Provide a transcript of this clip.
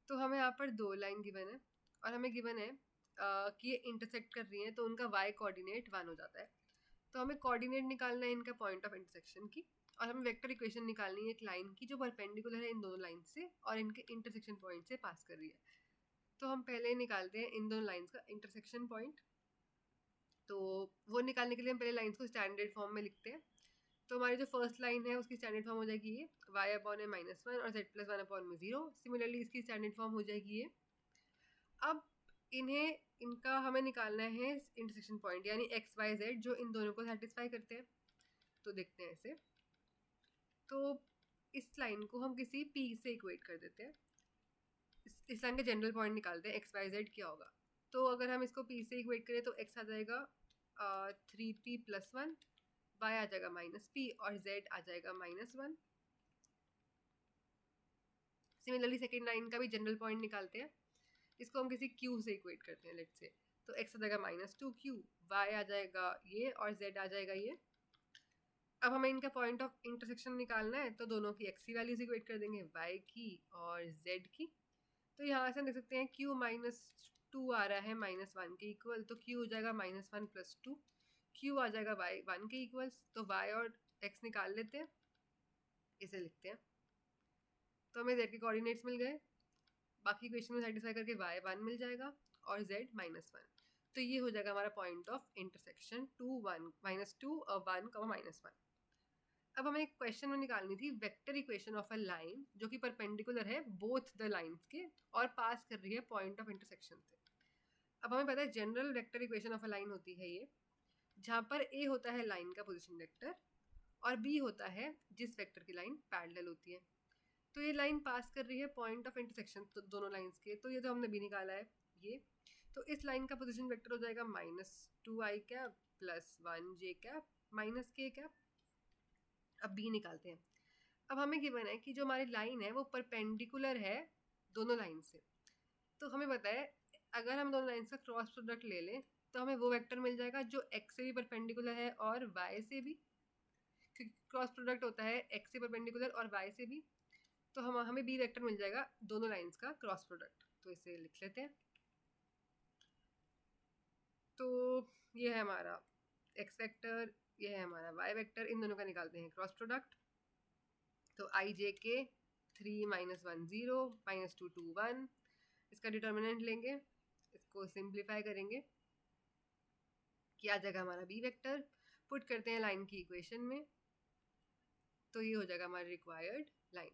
तो हमें यहाँ पर 2 लाइन गिवन है और हमें गिवन है कि ये इंटरसेक्ट कर रही हैं, तो उनका y कोऑर्डिनेट 1 हो जाता है। तो हमें कोऑर्डिनेट निकालना है इनका पॉइंट ऑफ इंटरसेक्शन की, और हमें वेक्टर इक्वेशन निकालनी है एक लाइन की जो परपेंडिकुलर है इन दोनों लाइन से और इनके इंटरसेक्शन पॉइंट से पास कर रही है। तो हम पहले निकालते हैं इन दोनों लाइन्स का इंटरसेक्शन पॉइंट। तो वो निकालने के लिए हम पहले लाइन्स को स्टैंडर्ड फॉर्म में लिखते हैं। तो हमारी जो फर्स्ट लाइन है उसकी स्टैंडर्ड फॉर्म हो जाएगी ये y/(-1) और z+1/0। सिमिलरली इसकी स्टैंडर्ड फॉर्म हो जाएगी ये। अब इनका हमें निकालना है इंटरसेक्शन पॉइंट, यानी x y z जो इन दोनों को सेटिस्फाई करते हैं। तो देखते हैं ऐसे। तो इस लाइन को हम किसी p से इक्वेट कर देते हैं। इस लाइन का जनरल पॉइंट निकालते हैं x y z क्या होगा। तो अगर हम इसको p से इक्वेट करें तो x आ जाएगा 3p+1, y आ जाएगा -p और z आ जाएगा -1। सिमिलरली सेकेंड लाइन का भी जनरल पॉइंट निकालते हैं। इसको हम किसी q से इक्वेट करते हैं लेट्स से। तो x आ जाएगा -2q, y आ जाएगा ये और z आ जाएगा ये। अब हमें इनका पॉइंट ऑफ इंटरसेक्शन निकालना है, तो दोनों की x की वैल्यूज इक्वेट कर देंगे, y की और z की। तो यहाँ से हम देख सकते हैं q -2 आ रहा है -1 के इक्वल, तो q हो जाएगा -1 + 2, q आ जाएगा y 1 के इक्वल्स। तो y और x निकाल लेते हैं, इसे लिखते हैं। तो हमें z के कोऑर्डिनेट्स मिल गए, बाकी इक्वेशन में सेटिस्फाई करके y 1 मिल जाएगा और z -1। तो ये हो जाएगा हमारा पॉइंट ऑफ इंटरसेक्शन 2 1 -2 और 1 -1। अब हमें एक क्वेश्चन में निकालनी थी vector equation of a line जो कि परपेंडिकुलर है बोथ द लाइंस के और पास कर रही है पॉइंट ऑफ इंटरसेक्शन से। अब हमें पता है general vector equation of a line होती है ये, जहाँ पर ए होता है लाइन का पोजीशन वेक्टर और बी होता है जिस वेक्टर की लाइन पैरेलल होती है। तो ये लाइन पास कर रही है पॉइंट ऑफ इंटरसेक्शन तो दोनों लाइंस के, तो ये तो हमने भी निकाला है ये। तो इस लाइन का पोजीशन वेक्टर हो जाएगा -2i cap +1j cap -k cap. अब बी निकालते हैं। अब हमें गिवन है कि जो हमारी लाइन है वो परपेंडिकुलर है दोनों लाइन से। तो हमें पता है अगर हम दोनों लाइन्स का क्रॉस प्रोडक्ट ले लें तो हमें वो वेक्टर मिल जाएगा जो x से भी परपेंडिकुलर है और y से भी, क्योंकि क्रॉस प्रोडक्ट होता है x से परपेंडिकुलर और y से भी। तो हमें बी वेक्टर मिल जाएगा दोनों लाइन्स का क्रॉस प्रोडक्ट। तो इसे लिख लेते हैं। तो ये है हमारा x वेक्टर, ये है हमारा y वेक्टर, इन दोनों का निकालते हैं क्रॉस प्रोडक्ट। तो i j k 3 -1 0 -2 2 1, इसका डिटर्मिनेंट लेंगे, इसको सिंप्लीफाई करेंगे, क्या आ जाएगा हमारा बी वेक्टर, पुट करते हैं लाइन की इक्वेशन में, तो ये हो जाएगा हमारी रिक्वायर्ड लाइन।